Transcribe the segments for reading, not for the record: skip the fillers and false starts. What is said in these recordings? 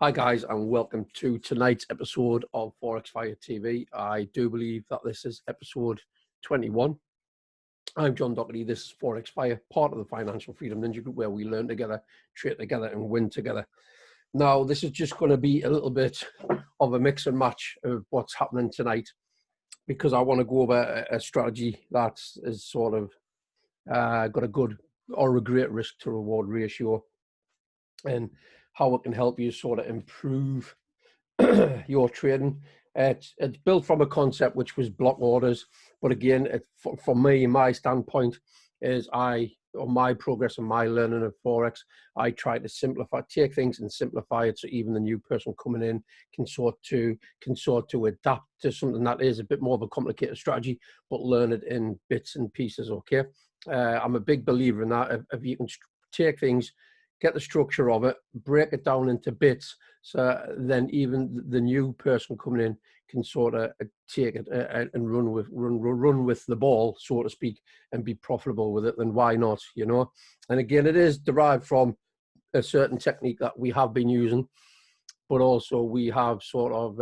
Hi guys, and welcome to tonight's episode of Forex Fire TV. I do believe that this is episode 21. I'm John Docherty. This is Forex Fire, part of the Financial Freedom Ninja Group, where we learn together, trade together, and win together. Now, this is just going to be a little bit of a mix and match of what's happening tonight, because I want to go over a strategy that is sort of got a good or a great risk to reward ratio, and how it can help you sort of improve your trading. It's built from a concept which was block orders, but again, for me, my standpoint is my progress and my learning of Forex, I try to take things and simplify it, so even the new person coming in can sort to adapt to something that is a bit more of a complicated strategy, but learn it in bits and pieces. Okay, I'm a big believer in that. If you can take things, get the structure of it, break it down into bits, so then even the new person coming in can sort of take it and run with the ball, so to speak, and be profitable with it, then why not, you know? And again, it is derived from a certain technique that we have been using, but also we have sort of,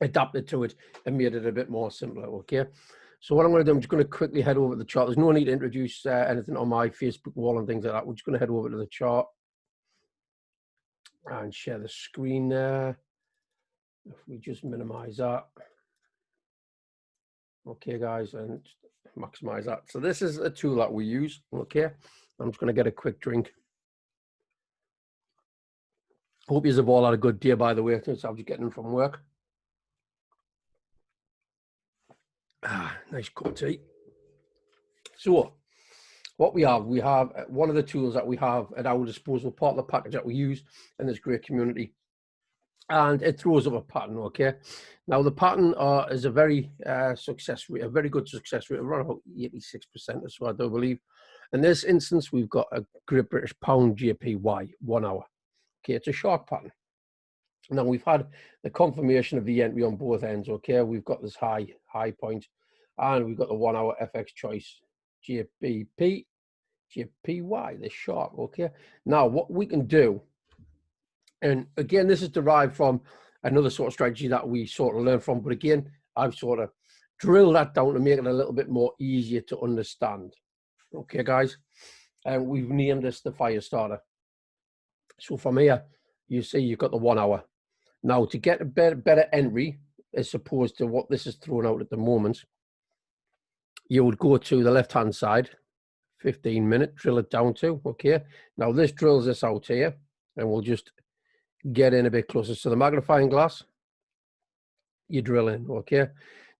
adapted to it and made it a bit more simpler, okay? So what I'm going to do, I'm just going to quickly head over to the chart. There's no need to introduce anything on my Facebook wall and things like that. We're just going to head over to the chart and share the screen there. If we just minimize that. Okay, guys, and maximize that. So this is a tool that we use, okay? I'm just going to get a quick drink. Hope you have all had a good day, by the way, since I'm just getting from work. Nice cup of tea. So what we have one of the tools that we have at our disposal, part of the package that we use in this great community, and it throws up a pattern. Okay, now the pattern is a very success rate, a very good success rate, around about 86% or so, I do believe. In this instance, we've got a Great British Pound JPY 1 hour. Okay, it's a sharp pattern. Now we've had the confirmation of the entry on both ends. Okay, we've got this high point, and we've got the 1 hour FX choice JPY, the sharp. Okay, now what we can do, and again, this is derived from another sort of strategy that we sort of learned from, but again, I've sort of drilled that down to make it a little bit more easier to understand. Okay, guys, and we've named this the fire starter. So from here, you see you've got the 1 hour. Now, to get a better entry, as opposed to what this is thrown out at the moment, you would go to the left-hand side, 15-minute, drill it down to, okay? Now, this drills this out here, and we'll just get in a bit closer. So the magnifying glass, you drill in, okay?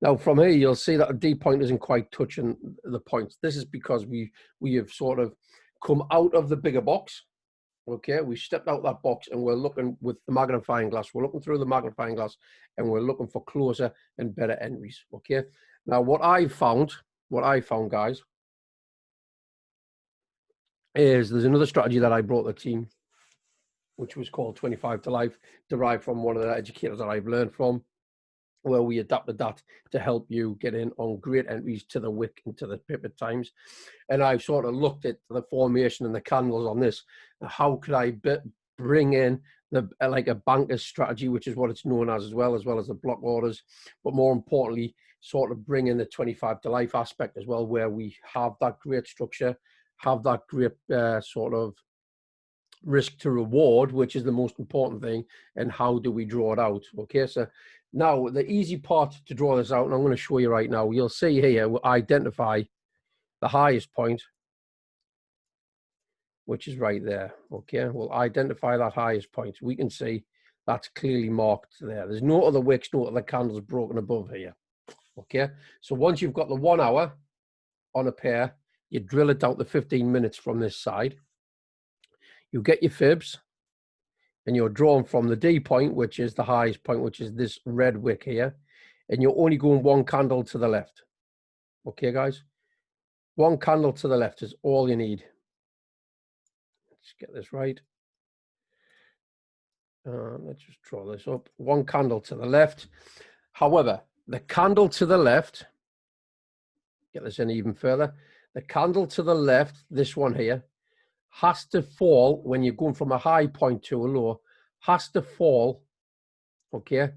Now, from here, you'll see that the D point isn't quite touching the points. This is because we have sort of come out of the bigger box. Okay, we stepped out that box and we're looking with the magnifying glass. We're looking through the magnifying glass and we're looking for closer and better entries. Okay, now what I found, guys, is there's another strategy that I brought the team, which was called 25 to life, derived from one of the educators that I've learned from, where we adapted that to help you get in on great entries to the wick and to the pivot times. And I've sort of looked at the formation and the candles on this. How could I bring in like a banker's strategy, which is what it's known as well as the block orders, but more importantly, sort of bring in the 25 to life aspect as well, where we have that great structure, have that great sort of risk to reward, which is the most important thing, and how do we draw it out? Okay, so now the easy part to draw this out, and I'm going to show you right now. You'll see here, we'll identify the highest point, which is right there. Okay, we'll identify that highest point. We can see that's clearly marked there. There's no other wicks, no other candles broken above here. Okay, so once you've got the 1 hour on a pair, you drill it out to 15 minutes from this side. You get your fibs, and you're drawn from the D point, which is the highest point, which is this red wick here, and you're only going one candle to the left. Okay, guys, one candle to the left is all you need. Let's get this right. Let's just draw this up. One candle to the left. However, the candle to the left, get this in even further, the candle to the left, this one here, has to fall when you're going from a high point to a low, has to fall, okay,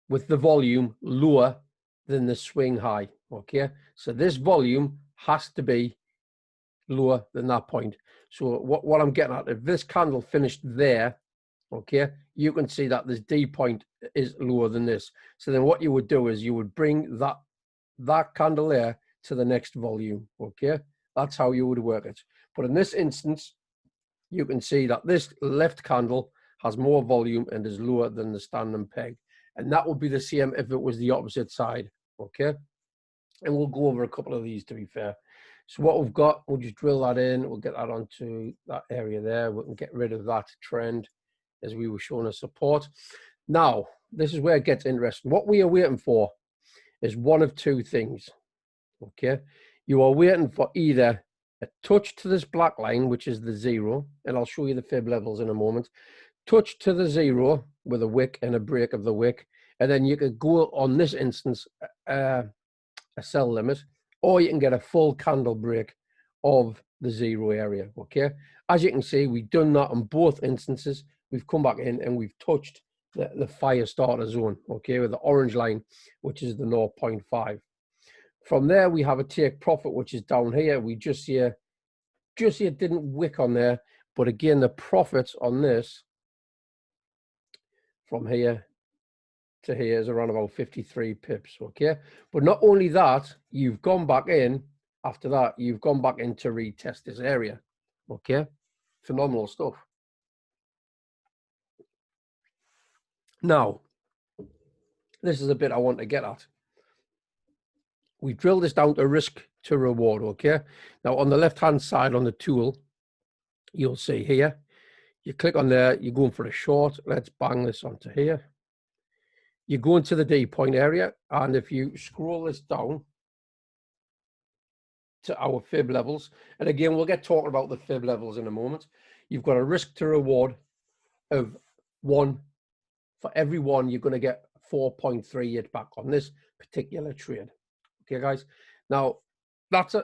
with the volume lower than the swing high, okay? So this volume has to be lower than that point. So what I'm getting at, if this candle finished there, okay, you can see that this D point is lower than this. So then what you would do is you would bring that candle there to the next volume, okay? That's how you would work it. But in this instance, you can see that this left candle has more volume and is lower than the standing peg. And that would be the same if it was the opposite side, okay? And we'll go over a couple of these, to be fair. So what we've got, we'll just drill that in. We'll get that onto that area there. We can get rid of that trend as we were showing a support. Now, this is where it gets interesting. What we are waiting for is one of two things, okay? You are waiting for either a touch to this black line, which is the 0, and I'll show you the fib levels in a moment. Touch to the 0 with a wick and a break of the wick, and then you could go on this instance a sell limit, or you can get a full candle break of the 0 area, okay? As you can see, we've done that on both instances. We've come back in and we've touched the fire starter zone, okay, with the orange line, which is the 0.5. From there, we have a take profit, which is down here. We just here didn't wick on there, but again, the profits on this from here to here is around about 53 pips, okay? But not only that, you've gone back in, after that, you've gone back in to retest this area, okay? Phenomenal stuff. Now, this is a bit I want to get at. We drill this down to risk to reward, okay? Now, on the left-hand side on the tool, you'll see here, you click on there, you're going for a short. Let's bang this onto here. You go into the D point area, and if you scroll this down to our fib levels, and again, we'll get talking about the fib levels in a moment, you've got a risk to reward of 1. For every 1, you're going to get 4.38 back on this particular trade. Okay, guys. Now, that's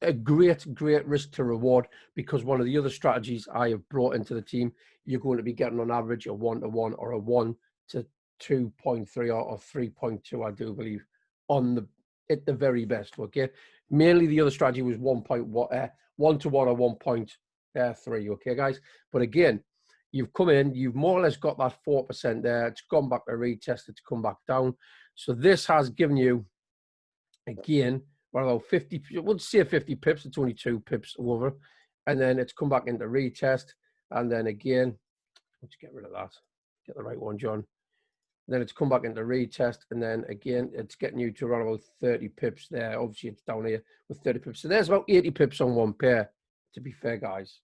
a great risk to reward, because one of the other strategies I have brought into the team, you're going to be getting on average a 1-to-1 or a 1 to 2.3 or 3.2, I do believe, at the very best. Okay, mainly the other strategy was 1-to-1 or 1.3. Okay, guys. But again, you've come in, you've more or less got that 4% there. It's gone back to retest, it's come back down. So this has given you, again, about 50, I wouldn't say 50 pips, it's only 2 pips over. And then it's come back into retest. And then again, let's get rid of that. Get the right one, John. Then it's come back into retest. And then again, it's getting you to around about 30 pips there. Obviously, it's down here with 30 pips. So there's about 80 pips on one pair, to be fair, guys.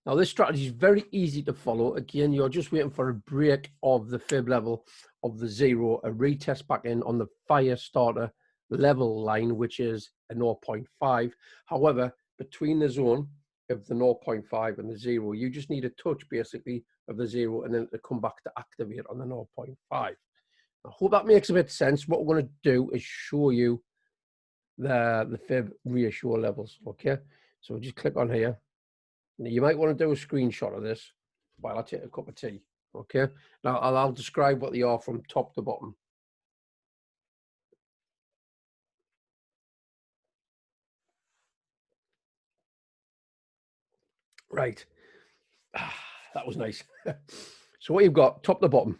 Now, this strategy is very easy to follow. Again, you're just waiting for a break of the fib level of the 0, a retest back in on the fire starter level line, which is a 0.5. However, between the zone of the 0.5 and the 0, you just need a touch, basically, of the 0, and then to come back to activate on the 0.5. I hope that makes a bit of sense. What we're going to do is show you the fib reassure levels, okay? So we'll just click on here. Now, you might want to do a screenshot of this while I take a cup of tea, okay? Now, I'll describe what they are from top to bottom. Right. That was nice. So what you've got, top to bottom,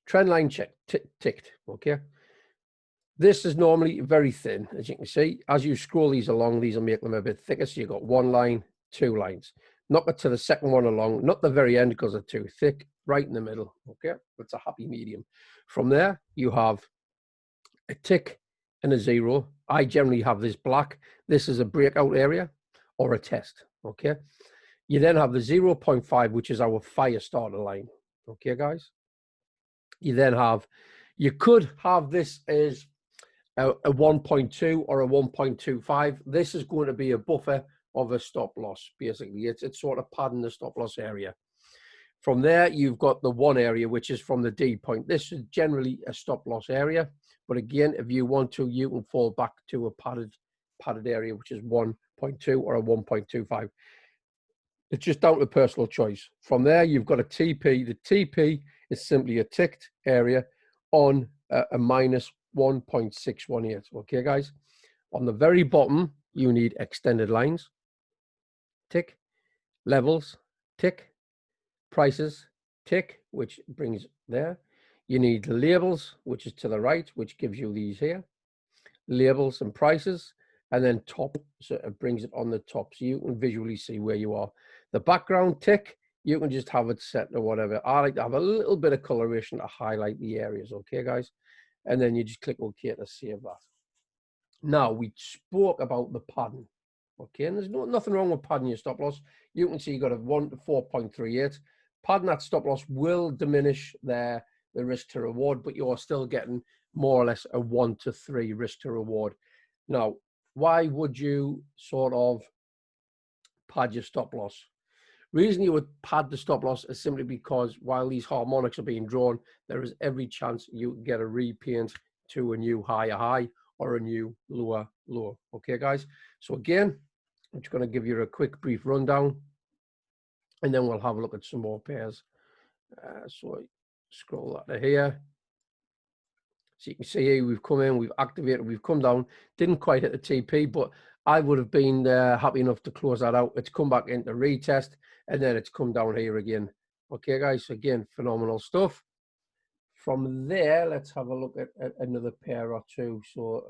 trend line ticked, okay? This is normally very thin, as you can see. As you scroll these along, these will make them a bit thicker. So you've got 1 line, 2 lines. Knock it to the second one along, not the very end because they're too thick, right in the middle, okay? That's a happy medium. From there, you have a tick and a 0. I generally have this black. This is a breakout area or a test, okay? You then have the 0.5, which is our fire starter line, okay, guys? You then have, you could have this as a 1.2 or a 1.25. This is going to be a buffer of a stop loss, basically. It's sort of padding the stop loss area. From there, you've got the 1 area, which is from the D point. This is generally a stop loss area. But again, if you want to, you can fall back to a padded area, which is 1 1.2 or a 1.25. It's just down to personal choice. From there, you've got a TP. The TP is simply a ticked area on a minus 1.618. Okay, guys? On the very bottom, you need extended lines. Tick. Levels. Tick. Prices. Tick, which brings there. You need labels, which is to the right, which gives you these here. Labels and prices. And then top, so it brings it on the top so you can visually see where you are. The background tick, you can just have it set or whatever. I like to have a little bit of coloration to highlight the areas, okay, guys? And then you just click OK to save that. Now, we spoke about the padding, okay? And there's nothing wrong with padding your stop loss. You can see you got a 1 to 4.38. Padding that stop loss will diminish the risk to reward, but you're still getting more or less a 1 to 3 risk to reward. Now, why would you sort of pad your stop loss? Reason you would pad the stop loss is simply because while these harmonics are being drawn, there is every chance you get a repaint to a new higher high or a new lower low. Okay, guys? So again, I'm just going to give you a quick brief rundown and then we'll have a look at some more pairs. So scroll that to here. So you can see here we've come in, we've activated, we've come down, didn't quite hit the TP, but I would have been happy enough to close that out. It's come back into retest, and then it's come down here again. Okay, guys, so again, phenomenal stuff. From there, let's have a look at another pair or two. So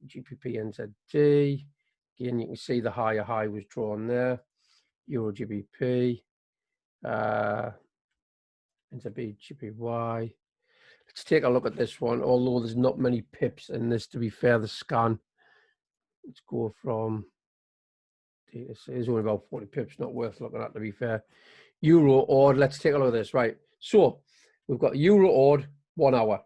GBP NZD, again, you can see the higher high was drawn there. Euro GBP, NZD GBY. Let's take a look at this one, although there's not many pips in this, to be fair, the scan. Let's go from, there's only about 40 pips, not worth looking at, to be fair. Euro odd, let's take a look at this, right? So we've got Euro odd, 1 hour.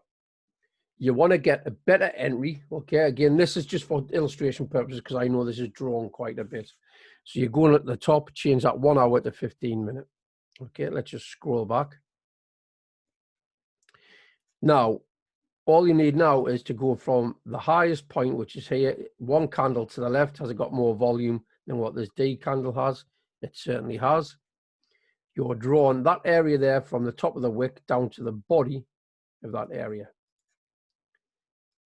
You want to get a better entry, okay? Again, this is just for illustration purposes because I know this is drawn quite a bit. So you're going at the top, change that 1 hour to 15 minute. Okay, let's just scroll back. Now, all you need now is to go from the highest point, which is here, one candle to the left. Has it got more volume than what this D candle has? It certainly has. You're drawing that area there from the top of the wick down to the body of that area.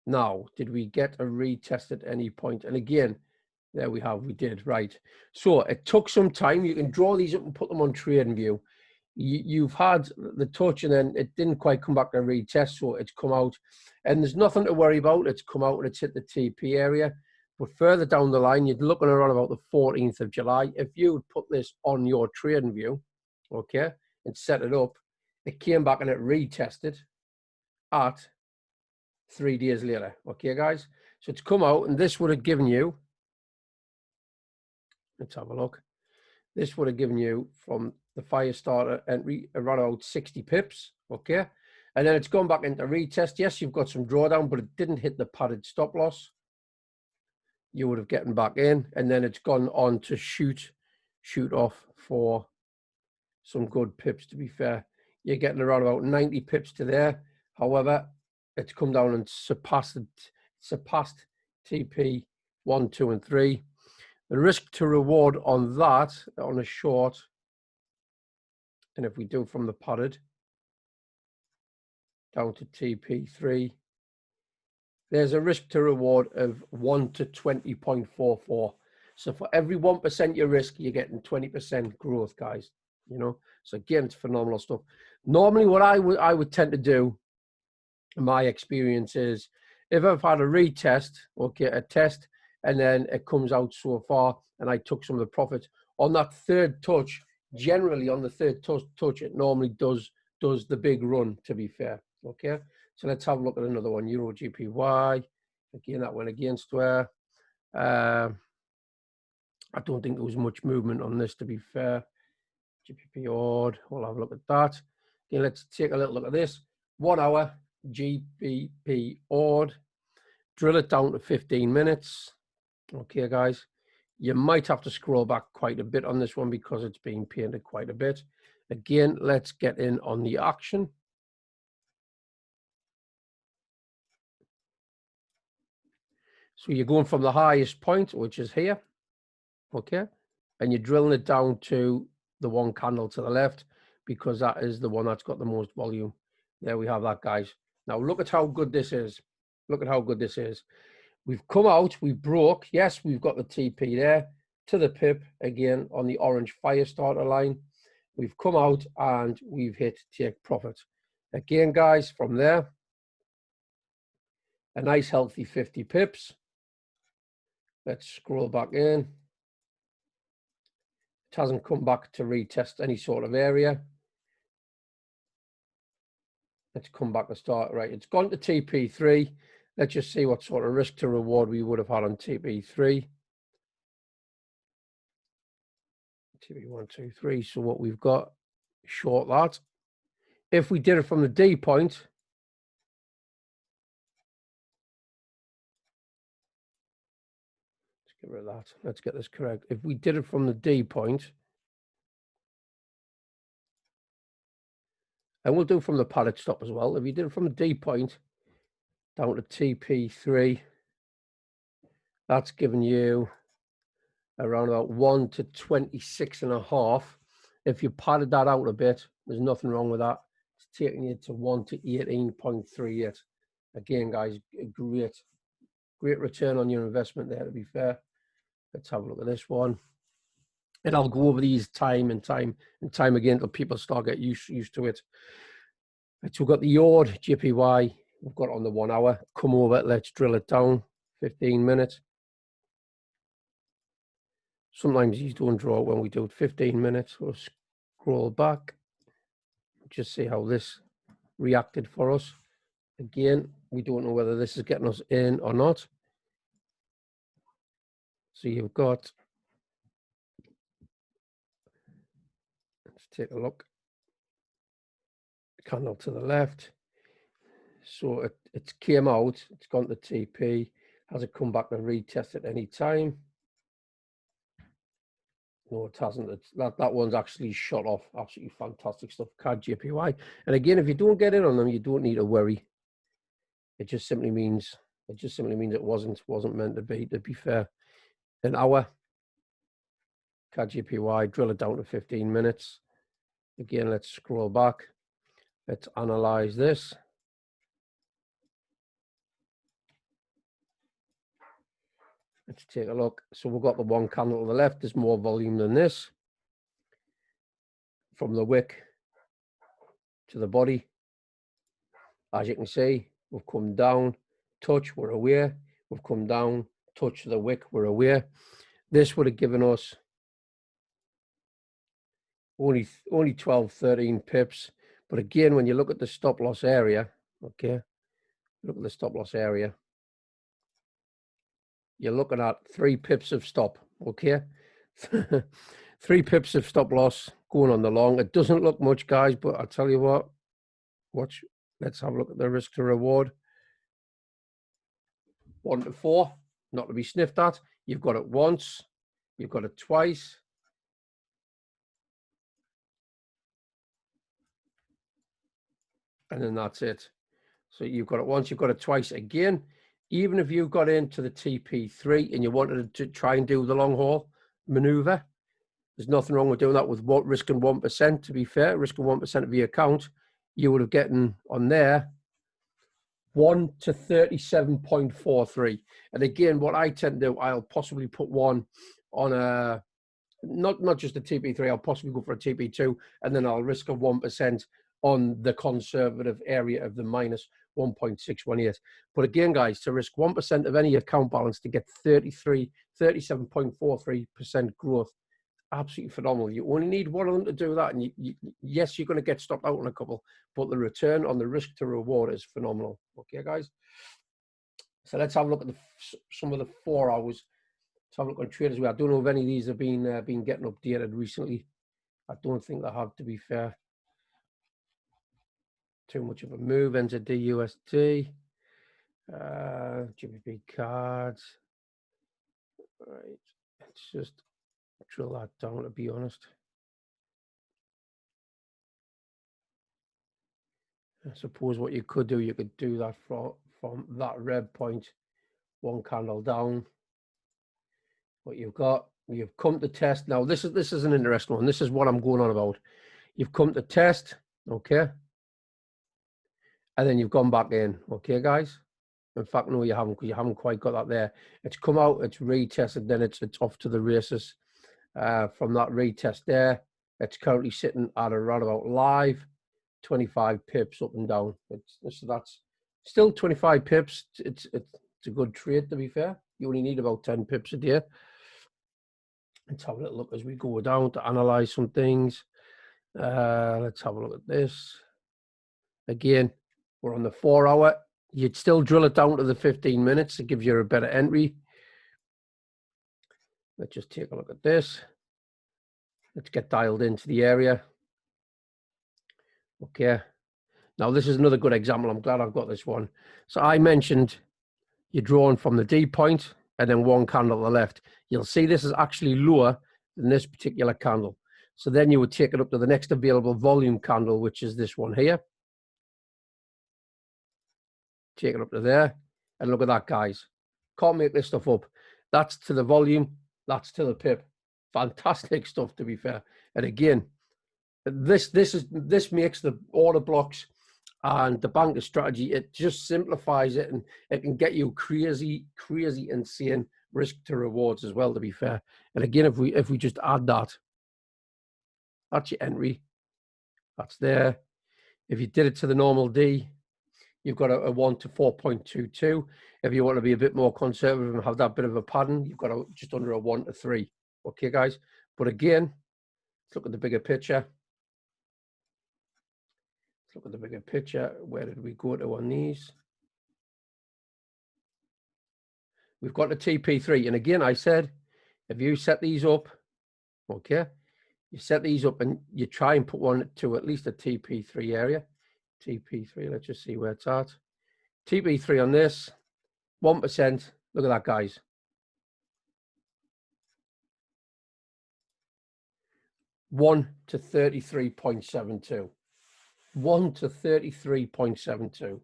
Now, did we get a retest at any point? And again, there we have, we did, right. So it took some time. You can draw these up and put them on TradingView. You've had the touch and then it didn't quite come back to retest, so it's come out. And there's nothing to worry about. It's come out and it's hit the TP area. But further down the line, you're looking around about the 14th of July. If you would put this on your TradingView, okay, and set it up, it came back and it retested at 3 days later. Okay, guys? So it's come out and this would have given you, let's have a look. This would have given you from the fire starter entry around about 60 pips, okay? And then it's gone back into retest. Yes, you've got some drawdown, but it didn't hit the padded stop loss. You would have gotten back in, and then it's gone on to shoot off for some good pips, to be fair. You're getting around about 90 pips to there. However, it's come down and surpassed TP 1, 2, and 3. The risk to reward on that, on a short, and if we do from the padded down to TP3, there's a risk to reward of 1 to 20.44. So for every 1% you risk, you're getting 20% growth, guys. You know, so again, it's phenomenal stuff. Normally, what I would tend to do, in my experience, is if I've had a retest, okay, a test, and then it comes out so far, and I took some of the profit on that third touch. Generally, on the third touch, it normally does the big run. To be fair, okay. So let's have a look at another one. Euro GPY. Again, that went against where. I don't think there was much movement on this. To be fair, GBP odd. We'll have a look at that. Okay, let's take a little look at this. 1 hour GBP odd. Drill it down to 15 minutes. Okay, guys, you might have to scroll back quite a bit on this one because it's being painted quite a bit. Again, let's get in on the action. So you're going from the highest point, which is here. okay? And you're drilling it down to the one candle to the left because that is the one that's got the most volume. There we have that, guys. Now look at how good this is. Look at how good this is. We've come out, we've broke. Yes, we've got the TP there to the pip again on the orange fire starter line. We've come out and we've hit take profit. Again, guys, from there, a nice healthy 50 pips. Let's scroll back in. It hasn't come back to retest any sort of area. Let's come back to start. Right, it's gone to TP3. Let's just see what sort of risk to reward we would have had on TP3. TP1, 2, 3. So what we've got, short that. If we did it from the D point, let's get rid of that. Let's get this correct. If we did it from the D point, and we'll do from the pallet stop as well. If you did it from the D point down to TP3, that's giving you around about 1 to 26.5. If you padded that out a bit, there's nothing wrong with that. It's taking you to 1 to 18.38. Again, guys, a great return on your investment there, to be fair. Let's have a look at this one. And I'll go over these time and time again until people start get used to it. Right, so we've got the Yord JPY. We've got it on the 1 hour. Come over, let's drill it down. 15 minutes. Sometimes these don't draw when we do it 15 minutes. We'll scroll back. Just see how this reacted for us. Again, we don't know whether this is getting us in or not. So you've got, let's take a look. Candle to the left. So it came out, it's gone to TP. Has it come back and retest at any time? No, it hasn't. That one's actually shot off. Absolutely fantastic stuff. CAD JPY. And again, if you don't get in on them, you don't need to worry. It just simply means it wasn't meant to be fair. An hour. CAD JPY, drill it down to 15 minutes. Again, let's scroll back. Let's analyze this. Let's take a look. So we've got the one candle to the left. There's more volume than this. From the wick to the body. As you can see, we've come down, touch, we're aware. We've come down, touch the wick, we're aware. This would have given us only 12, 13 pips. But again, when you look at the stop loss area, okay, look at the stop loss area. You're looking at 3 pips of stop, okay? 3 pips of stop loss going on the long. It doesn't look much, guys, but I'll tell you what, watch. Let's have a look at the risk to reward. 1 to 4, not to be sniffed at. You've got it once, you've got it twice. And then that's it. So you've got it once, you've got it twice again. Even if you got into the TP3 and you wanted to try and do the long haul maneuver, there's nothing wrong with doing that with what risking 1%, to be fair, risking 1% of your account. You would have gotten on there 1 to 37.43. And again, what I tend to do, I'll possibly put one on a, not just a TP3, I'll possibly go for a TP2, and then I'll risk a 1% on the conservative area of the minus 1.618. But again, guys, to risk 1% of any account balance to get 37.43% growth, absolutely phenomenal. You only need one of them to do that. And yes, you're going to get stopped out on a couple, but the return on the risk to reward is phenomenal. Okay, guys. So let's have a look at some of the 4 hours. Let's have a look on traders. I don't know if any of these have been getting updated recently. I don't think they have, to be fair. Too much of a move. NZD USD. GBP cards. All right. Let's just drill that down, to be honest. I suppose what you could do that from that red point, one candle down. What you've got, You've come to test. Now, this is an interesting one. This is what I'm going on about. You've come to test, okay? And then you've gone back in, okay, guys? In fact, no, you haven't, because you haven't quite got that there. It's come out, it's retested, then it's off to the races. From that retest there, it's currently sitting at around about live 25 pips up and down. So that's still 25 pips. It's a good trade, to be fair. You only need about 10 pips a day. Let's have a little look as we go down to analyze some things. Let's have a look at this. Again, we're on the 4 hour. You'd still drill it down to the 15 minutes. It gives you a better entry. Let's just take a look at this. Let's get dialed into the area. Okay. Now, this is another good example. I'm glad I've got this one. So I mentioned you're drawing from the D point and then one candle to the left. You'll see this is actually lower than this particular candle. So then you would take it up to the next available volume candle, which is this one here. Take it up to there. And look at that, guys. Can't make this stuff up. That's to the volume. That's to the pip. Fantastic stuff, to be fair. And again, this makes the order blocks and the banker strategy, it just simplifies it, and it can get you crazy insane risk to rewards as well, to be fair. And again, if we just add that, that's your entry. That's there. If you did it to the normal D, you've got a 1 to 4.22. If you want to be a bit more conservative and have that bit of a pattern, you've got just under a 1 to 3. Okay, guys? But again, let's look at the bigger picture. Let's look at the bigger picture. Where did we go to on these? We've got the TP3. And again, I said, if you set these up, okay, you set these up and you try and put one to at least a TP3 area. TP3, let's just see where it's at. TP3 on this, 1%. Look at that, guys. 1 to 33.72. 1 to 33.72.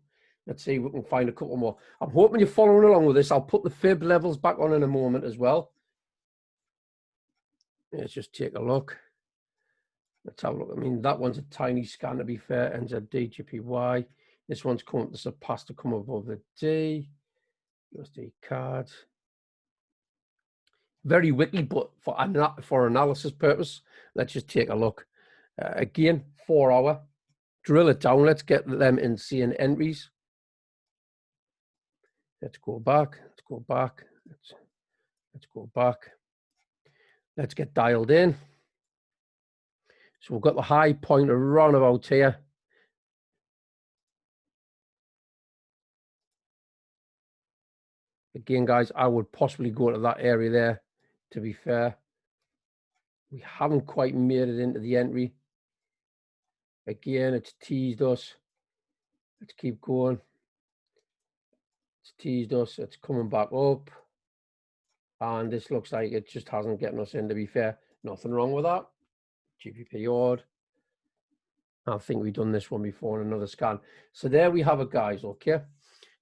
Let's see if we can find a couple more. I'm hoping you're following along with this. I'll put the fib levels back on in a moment as well. Let's just take a look. Let's have a look. I mean, that one's a tiny scan, to be fair. NZD, This one's come to surpass to come above the D. USD card. Very wiki, but for analysis purpose, let's just take a look. Again, 4 hour. Drill it down. Let's get them insane entries. Let's go back. Let's go back. Let's go back. Let's get dialed in. So we've got the high point around about here. Again, guys, I would possibly go to that area there, to be fair. We haven't quite made it into the entry. Again, it's teased us. Let's keep going. It's teased us. It's coming back up. And this looks like it just hasn't gotten us in, to be fair. Nothing wrong with that. GBP odd. I think we've done this one before in another scan. So there we have it, guys, okay?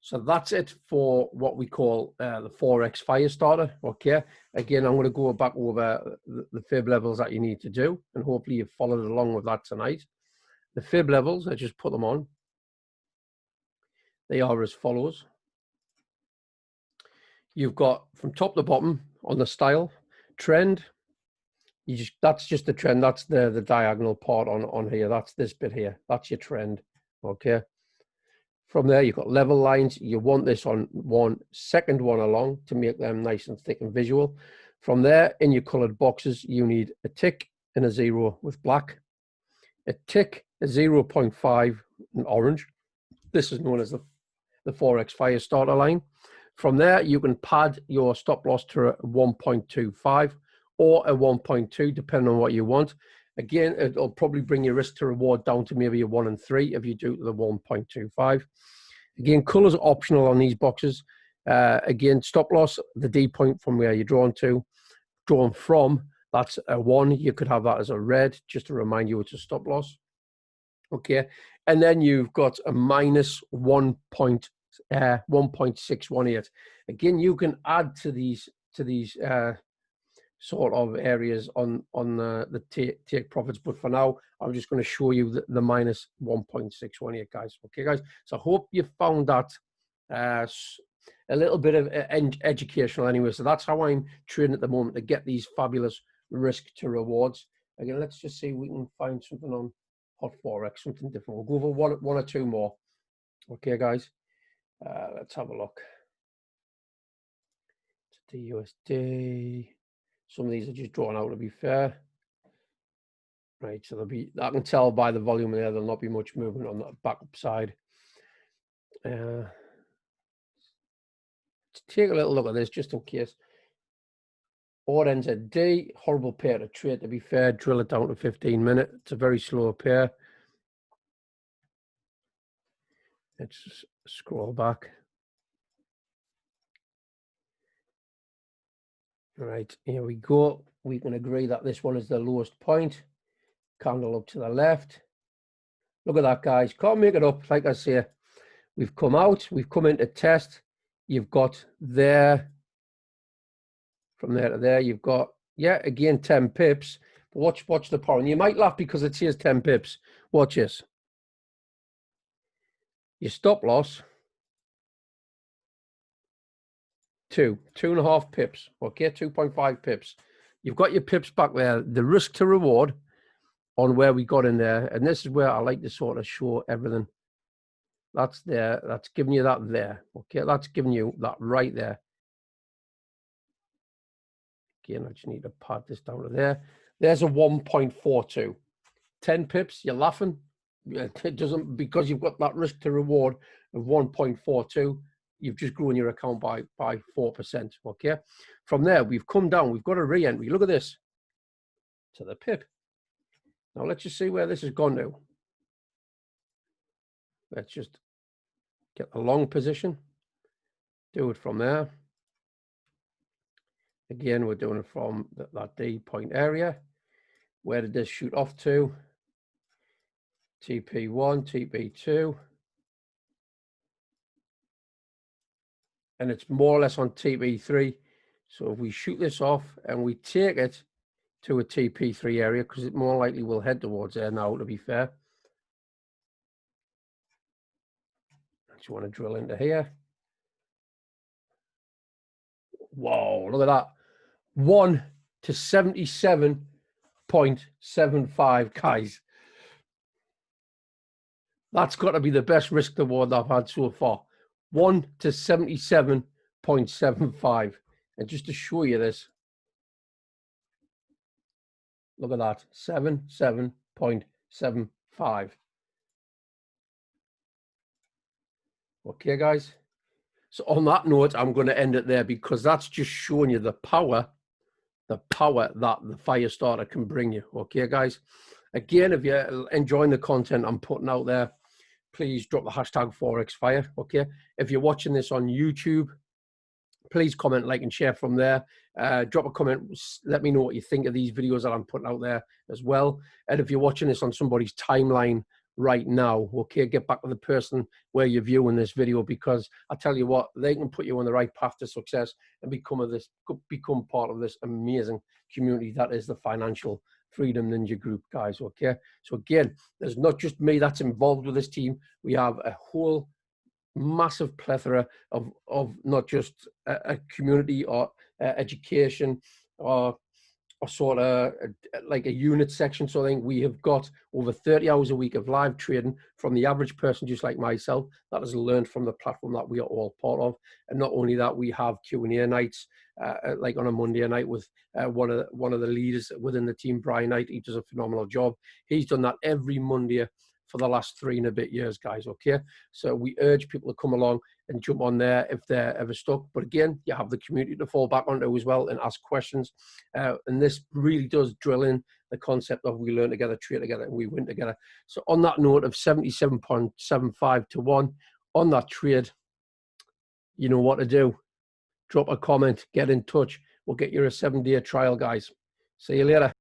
So that's it for what we call the Forex fire starter, okay? Again, I'm going to go back over the fib levels that you need to do, and hopefully you've followed along with that tonight. The fib levels, I just put them on. They are as follows. You've got from top to bottom on the style, trend. That's just the trend. That's the diagonal part on here. That's this bit here. That's your trend. Okay. From there, you've got level lines. You want this on one second one along to make them nice and thick and visual. From there, in your colored boxes, you need a tick and a 0 with black, a tick, a 0.5 in orange. This is known as the Forex fire starter line. From there, you can pad your stop loss to a 1.25 or a 1.2, depending on what you want. Again, it'll probably bring your risk to reward down to maybe a 1 and 3 if you do the 1.25. Again, colors are optional on these boxes. Again, stop loss, the D point from where you're drawn from, that's a 1. You could have that as a red, just to remind you it's a stop loss. Okay, and then you've got a minus 1.618. Again, you can add to these sort of areas on the take profits. But for now, I'm just going to show you the minus 1.618, guys. Okay, guys. So I hope you found that a little bit of educational anyway. So that's how I'm trading at the moment, to get these fabulous risk to rewards. Again, let's just see if we can find something on Hot Forex, something different. We'll go over one or two more. Okay, guys. Let's have a look. The USD. Some of these are just drawn out, to be fair. Right, so I can tell by the volume there, there'll not be much movement on the backup side. Take a little look at this just in case. Odd ends at D, horrible pair to trade, to be fair. Drill it down to 15 minutes. It's a very slow pair. Let's just scroll back. All right, here we go. We can agree that this one is the lowest point. Candle up to the left. Look at that, guys. Can't make it up. Like I say, we've come out. We've come into test. You've got there. From there to there, you've got, yeah, again, 10 pips. But watch the power. And you might laugh because it says 10 pips. Watch this. Your stop loss, 2.5 pips. Okay, 2.5 pips. You've got your pips back there. The risk to reward on where we got in there. And this is where I like to sort of show everything. That's there. That's giving you that there. Okay, that's giving you that right there. Again, I just need to pad this down to there. There's a 1.42. 10 pips, you're laughing. It doesn't, because you've got that risk to reward of 1.42, you've just grown your account by 4%. Okay. From there, we've come down, we've got a re-entry. Look at this. To the pip. Now let's just see where this has gone to. Let's just get the long position. Do it from there. Again, we're doing it from that D point area. Where did this shoot off to? TP1, TP2. And it's more or less on TP3. So if we shoot this off and we take it to a TP3 area, because it more likely will head towards there now, to be fair. I just want to drill into here. Whoa, look at that. 1 to 77.75, guys. That's got to be the best risk reward I've had so far. 1 to 77.75. And just to show you this, look at that, 77.75. Okay, guys. So on that note, I'm going to end it there, because that's just showing you the power that the fire starter can bring you. Okay, guys. Again, if you're enjoying the content I'm putting out there, please drop the hashtag ForexFire. Okay. If you're watching this on YouTube, please comment, like, and share from there. Drop a comment. Let me know what you think of these videos that I'm putting out there as well. And if you're watching this on somebody's timeline right now, okay, get back to the person where you're viewing this video, because I tell you what, they can put you on the right path to success and become part of this amazing community that is the Financial Freedom Ninja Group, guys. Okay, so again, there's not just me that's involved with this team. We have a whole massive plethora of not just a community or education or sort of like a unit section. So I think we have got over 30 hours a week of live trading from the average person just like myself that has learned from the platform that we are all part of. And not only that, we have Q&A nights like on a Monday night with one of the leaders within the team, Brian Knight. He does a phenomenal job. He's done that every Monday for the last 3 and a bit years, guys. Okay, so we urge people to come along and jump on there if they're ever stuck. But again, you have the community to fall back onto as well and ask questions. And this really does drill in the concept of we learn together, trade together, and we win together. So on that note of 77.75 to 1 on that trade, you know what to do. Drop a comment, get in touch. We'll get you a 7-day trial, guys. See you later.